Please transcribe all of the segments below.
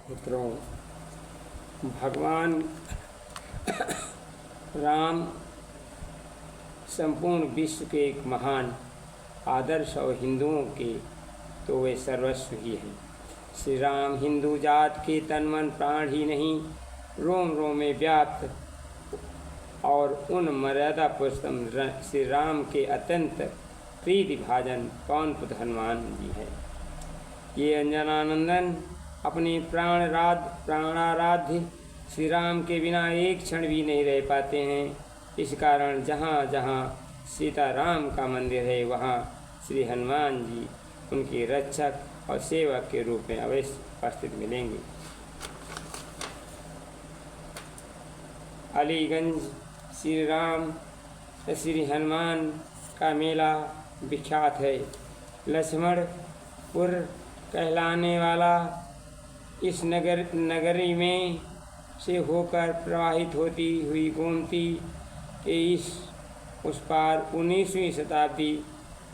मित्रों, भगवान राम संपूर्ण विश्व के एक महान आदर्श और हिंदुओं के तो वे सर्वस्व ही हैं। श्री राम हिंदू जात के तन मन प्राण ही नहीं, रोम रोम में व्याप्त और उन मर्यादा पुरुषोत्तम श्री राम के अत्यंत प्रीति भाजन पवन पुत्र हनुमान जी हैं। ये अंजनानंदन अपने प्राणाराध्य श्री राम के बिना एक क्षण भी नहीं रह पाते हैं। इस कारण जहाँ जहाँ सीता राम का मंदिर है, वहाँ श्री हनुमान जी उनके रक्षक और सेवक के रूप में अवश्य उपस्थित मिलेंगे। अलीगंज श्री हनुमान का मेला विख्यात है। लक्ष्मणपुर कहलाने वाला इस नगरी में से होकर प्रवाहित होती हुई गोमती के उस पार 19वीं शताब्दी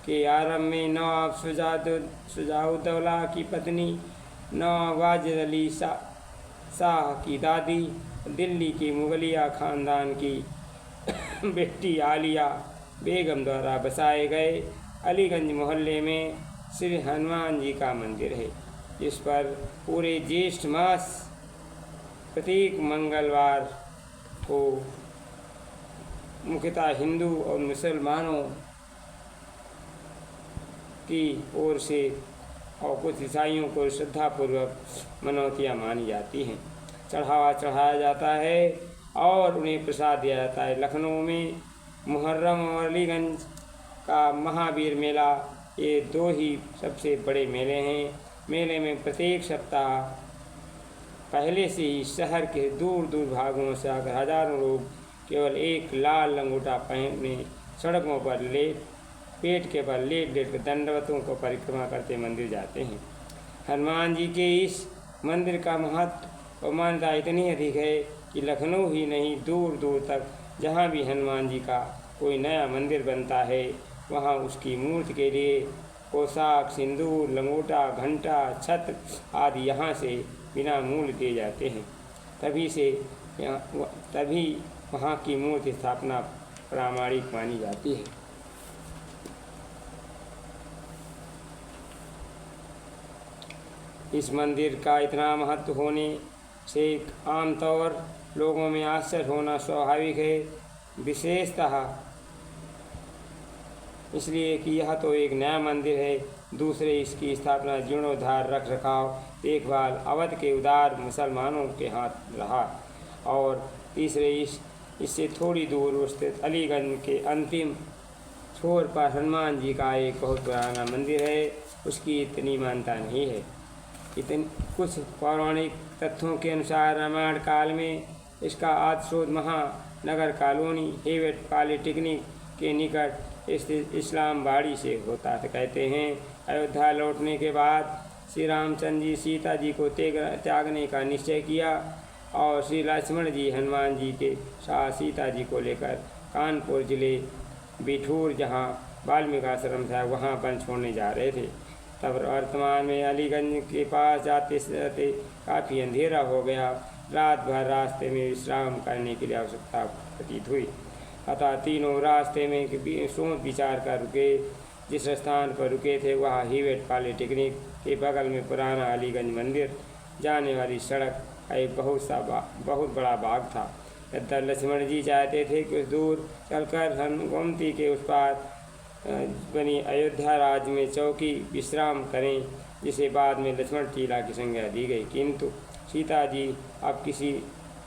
के आरंभ में नवाब शुजाउद्दौला की पत्नी नवाब वाजिद अली शाह की दादी, दिल्ली की मुगलिया खानदान की बेटी आलिया बेगम द्वारा बसाए गए अलीगंज मोहल्ले में श्री हनुमान जी का मंदिर है, जिस पर पूरे ज्येष्ठ मास प्रत्येक मंगलवार को मुख्यतः हिंदू और मुसलमानों की ओर से और कुछ ईसाइयों को श्रद्धापूर्वक मनौतियाँ मानी जाती हैं। चढ़ावा चढ़ाया जाता है और उन्हें प्रसाद दिया जाता है। लखनऊ में मुहर्रम और अलीगंज का महावीर मेला, ये दो ही सबसे बड़े मेले हैं। मेले में प्रत्येक सप्ताह पहले से ही शहर के दूर दूर भागों से आकर हजारों लोग केवल एक लाल लंगोटा पहने सड़कों पर पेट के बल लेट दंडवतों को परिक्रमा करते मंदिर जाते हैं। हनुमान जी के इस मंदिर का महत्व और मान्यता इतनी अधिक है कि लखनऊ ही नहीं, दूर दूर तक जहाँ भी हनुमान जी का कोई नया मंदिर बनता है, वहाँ उसकी मूर्ति के लिए पोशाक, सिंदूर, लंगोटा, घंटा, छत्र आदि यहाँ से बिना मूल्य दिए जाते हैं। तभी वहाँ की मूर्ति स्थापना प्रामाणिक मानी जाती है। इस मंदिर का इतना महत्व होने से आमतौर लोगों में आश्चर्य होना स्वाभाविक है, विशेषतः इसलिए कि यह तो एक नया मंदिर है, दूसरे इसकी स्थापना जीर्णोद्धार, रख रखाव, देखभाल अवध के उदार मुसलमानों के हाथ रहा, और तीसरे इससे थोड़ी दूर स्थित अलीगंज के अंतिम छोर पर हनुमान जी का एक बहुत पुराना मंदिर है। उसकी इतनी मान्यता नहीं है। कुछ पौराणिक तथ्यों के अनुसार रामायण काल में इसका आदि स्रोत महानगर कॉलोनी हेवेट पॉलिटेक्निक के निकट स्थित इस्लामबाड़ी से होता है। कहते हैं अयोध्या लौटने के बाद श्री रामचंद्र जी सीता जी को त्यागने का निश्चय किया और श्री लक्ष्मण जी हनुमान जी के साथ सीता जी को लेकर कानपुर जिले बिठूर, जहाँ वाल्मीकि आश्रम था, वहाँ वन छोड़ने जा रहे थे। तब वर्तमान में अलीगंज के पास जाते जाते काफ़ी अंधेरा हो गया। रात भर रास्ते में विश्राम करने के लिए आवश्यकता प्रतीत हुई, अतः तीनों रास्ते में सोच विचार कर रुके। जिस स्थान पर रुके थे वहाँ हेवेट पॉलिटेक्निक के बगल में पुराना अलीगंज मंदिर जाने वाली सड़क एक बहुत बड़ा बाग था। यद्यपि लक्ष्मण जी चाहते थे कुछ दूर चलकर गोमती के उस पार बनी अयोध्या राज्य में चौकी विश्राम करें, जिसे बाद में लक्ष्मण टीला की संज्ञा दी गई, किंतु सीता जी अब किसी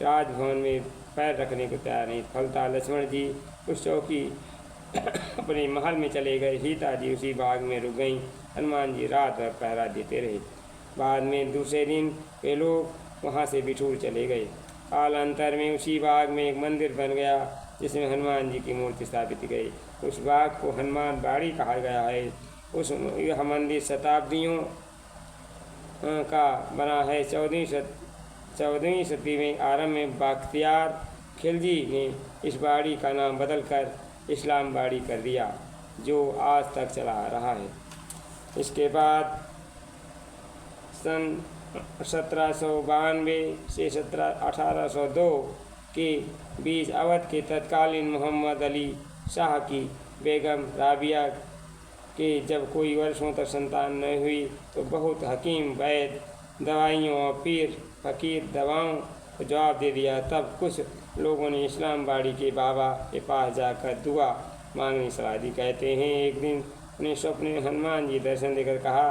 राजभवन में पैर रखने को तैयार नहीं। फलतः लक्ष्मण जी उस चौकी अपने महल में चले गए। सीता जी उसी बाग में रुक गईं। हनुमान जी रात भर पहरा देते रहे। बाद में दूसरे दिन वे लोग वहाँ से बिठूर चले गए। कालांतर में उसी बाग में एक मंदिर बन गया, जिसमें हनुमान जी की मूर्ति स्थापित की गई। उस बाग को हनुमान बाड़ी कहा गया है। यह मंदिर शताब्दियों का बना है। 14वीं सदी में आरंभ में बख्तियार खिलजी ने इस बाड़ी का नाम बदलकर इस्लामबाड़ी कर दिया, जो आज तक चला आ रहा है। इसके बाद सन 1792 से 1802 के बीच अवध के तत्कालीन मोहम्मद अली शाह की बेगम राबिया के जब कोई वर्षों तक संतान न हुई तो बहुत हकीम वैद दवाइयों और पीर फकीर दवाओं को जवाब दे दिया। तब कुछ लोगों ने इस्लामबाड़ी के बाबा के पास जाकर दुआ मांगनी सलाह दी। कहते हैं एक दिन उन्हें स्वप्न में हनुमान जी दर्शन देकर कहा,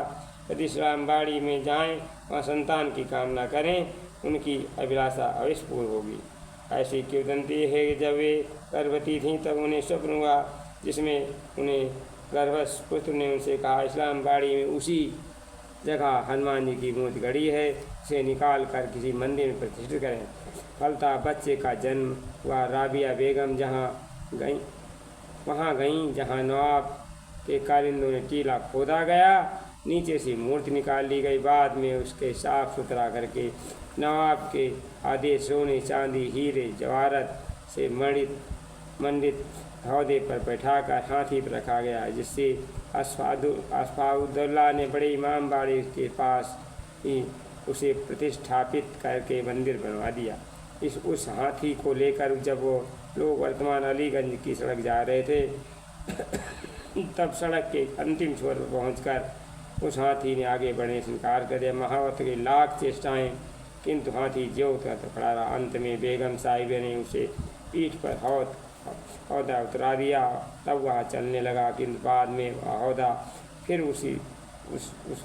यदि इस्लामबाड़ी में जाएं, वहाँ संतान की कामना करें, उनकी अभिलाषा अवश्य पूर्ण होगी। ऐसी किंवदंती है कि जब वे गर्भवती थीं तब उन्हें स्वप्न हुआ जिसमें उन्हें गर्भस्थ पुत्र ने उनसे कहा, इस्लामबाड़ी में उसी जगह हनुमान जी की मूर्ति गड़ी है, उसे निकाल कर किसी मंदिर में प्रतिष्ठित करें। फलता बच्चे का जन्म हुआ। राबिया बेगम वहाँ गईं जहाँ नवाब के कारिंदों ने टीला खोदा गया, नीचे से मूर्ति निकाल ली गई। बाद में उसके साफ सुथरा करके नवाब के आदेश सोने चांदी हीरे जवाहरत से मंडित हौदे पर बैठाकर हाथी पर रखा गया, जिससे अस्फाउद्दौला ने बड़े इमामबाड़ी के पास ही उसे प्रतिष्ठापित करके मंदिर बनवा दिया। उस हाथी को लेकर जब वो लोग वर्तमान अलीगंज की सड़क जा रहे थे तब सड़क के अंतिम छोर पर पहुंचकर उस हाथी ने आगे बढ़ने से इनकार कर दिया। महावत की लाख चेष्टाएं, किंतु हाथी ज्यों का तो खड़ा रहा। अंत में बेगम साहिबा ने उसे पीठ पर हौदा उतरा दिया, तब वह चलने लगा, किंतु बाद में वह हौदा फिर उस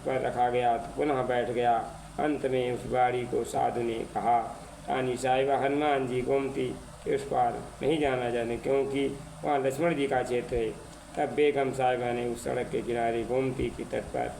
पर रखा गया तो पुनः बैठ गया। अंत में उस बाड़ी को साधु ने कहा, रानी साहिबा, हनुमान जी गोमती के उस पार नहीं जाना चाहते क्योंकि वहाँ लक्ष्मण जी का क्षेत्र है। तब बेगम साहिबा ने उस सड़क के किनारे गोमती के तट पर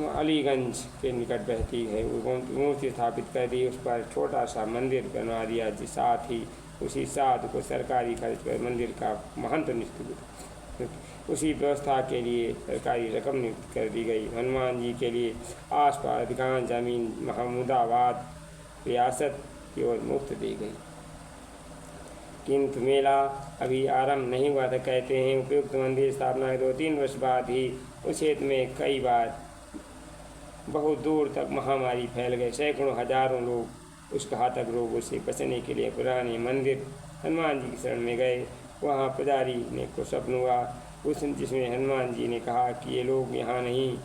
अलीगंज के निकट बहती है वो गोमती मूर्ति स्थापित कर दी। उस पर छोटा सा मंदिर बनवा दिया, जिस साथ ही उसी साधु को सरकारी खर्च पर मंदिर का महंत नियुक्त, उसी व्यवस्था के लिए सरकारी रकम नियुक्त कर दी गई। हनुमान जी के लिए आसपास अधिकांश जमीन महमूदाबाद रियासत की ओर मुफ्त दी गई, किंतु मेला अभी आरंभ नहीं हुआ था। कहते हैं उपयुक्त मंदिर स्थापना के 2-3 वर्ष बाद ही उस क्षेत्र में कई बार बहुत दूर तक महामारी फैल गए। सैकड़ों हजारों लोग उस घातक रोगों से बचने के लिए पुराने मंदिर हनुमान जी की शरण में गए। वहाँ पुजारी ने को स्वप्न हुआ जिसमें हनुमान जी ने कहा कि ये लोग यहाँ नहीं,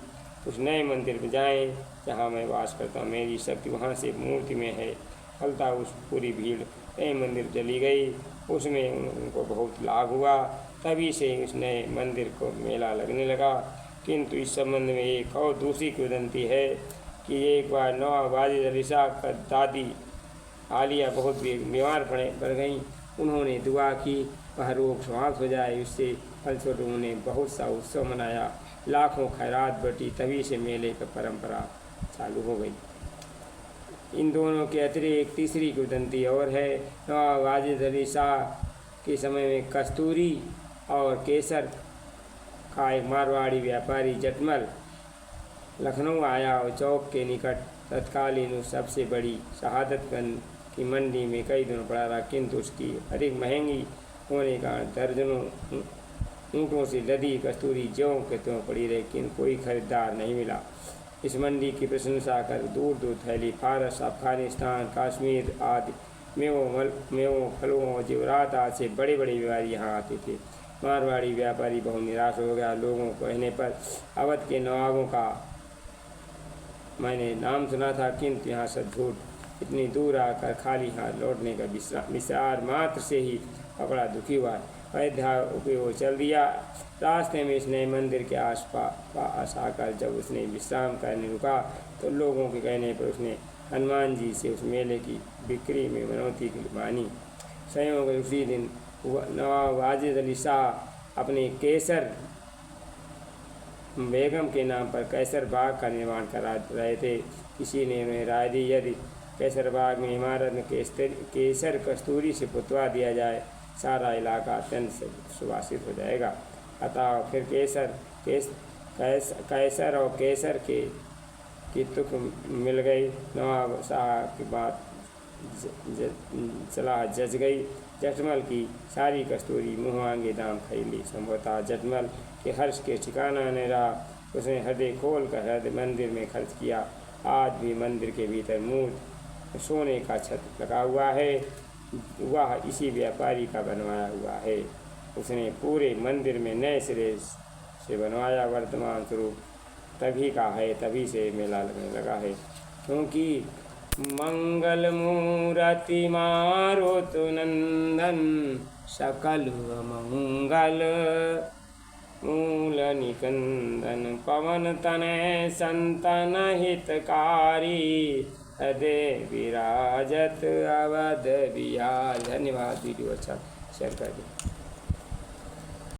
उस नए मंदिर में जाएं जहाँ मैं वास करता हूँ, मेरी शक्ति वहाँ से मूर्ति में है। फलता उस पूरी भीड़ नए मंदिर चली गई, उसमें उनको बहुत लाभ हुआ। तभी से उस नए मंदिर को मेला लगने लगा। किंतु इस संबंध में एक और दूसरी किंवदंती है कि एक बार नवाब वाजिद अली शाह का दादी आलिया बहुत बीमार पड़ गईं। उन्होंने दुआ की वह रोग समाप्त हो जाए। उससे फलस्वरूप उन्होंने बहुत सा उत्सव मनाया, लाखों खैरात बटी। तभी से मेले की परंपरा चालू हो गई। इन दोनों के अतिरिक्त एक तीसरी किंवदंती और है। नवाब वाजिद अली शाह के समय में कस्तूरी और केसर का एक मारवाड़ी व्यापारी जटमल लखनऊ आया और चौक के निकट तत्कालीन उस सबसे बड़ी शहादतगंज की मंडी में कई दिनों पड़ा रहा, किंतु उसकी अधिक महंगी होने का दर्जनों ऊँटों से लदी कस्तूरी ज्यों के त्यों पड़ी रही, किंतु कोई खरीदार नहीं मिला। इस मंडी की प्रशंसा कर दूर दूर फैली फारस, अफगानिस्तान, कश्मीर आदि मेवों फलों और जेवरात आदि से बड़े बड़े व्यापारी यहाँ आते थे। मारवाड़ी व्यापारी बहुत निराश हो गया। लोगों को कहने पर अवध के नवाबों का मैंने नाम सुना था, किंतु यहाँ सब झूठ। इतनी दूर आकर खाली हाथ लौटने का विचार मात्र से ही बड़ा दुखी हुआ। अयोध्या उपयोग चल दिया। रास्ते में इस नए मंदिर के आसपास आकर जब उसने विश्राम करने रुका तो लोगों के कहने पर उसने हनुमान जी से उस मेले की बिक्री में मनौती मानी। संयोग उसी दिन नवाब वाजिद अली शाह अपने केसर बेगम के नाम पर कैसर बाग का निर्माण करा रहे थे। किसी ने उन्हें राय दी, यदि कैसर बाग में इमारत में केसर कस्तूरी से पुतवा दिया जाए, सारा इलाका अत्यंत सुवासित हो जाएगा। अतः फिर कैसर और केसर की तुक मिल गई। नवाब शाह की बात सलाह जच गई। जटमल की सारी कस्तूरी मुँह मांगे दाम खरीद ली। संभवतः जटमल के हर्ष के ठिकाना नहीं रहा। उसने हृदय खोल कर हृदय मंदिर में खर्च किया। आज भी मंदिर के भीतर मूर्त सोने का छत लगा हुआ है, वह इसी व्यापारी का बनवाया हुआ है। उसने पूरे मंदिर में नए सिरे से बनवाया। वर्तमान स्वरूप तभी का है, तभी से मेला लगने लगा है। क्योंकि मंगल मूर्ति मारुति नंदन, सकल मंगल मूल निकंदन, पवन तनय संतन हितकारी, हृदय विराजत अवध बिहार। धन्यवाद। वीडियो अच्छा शेयर कर दें।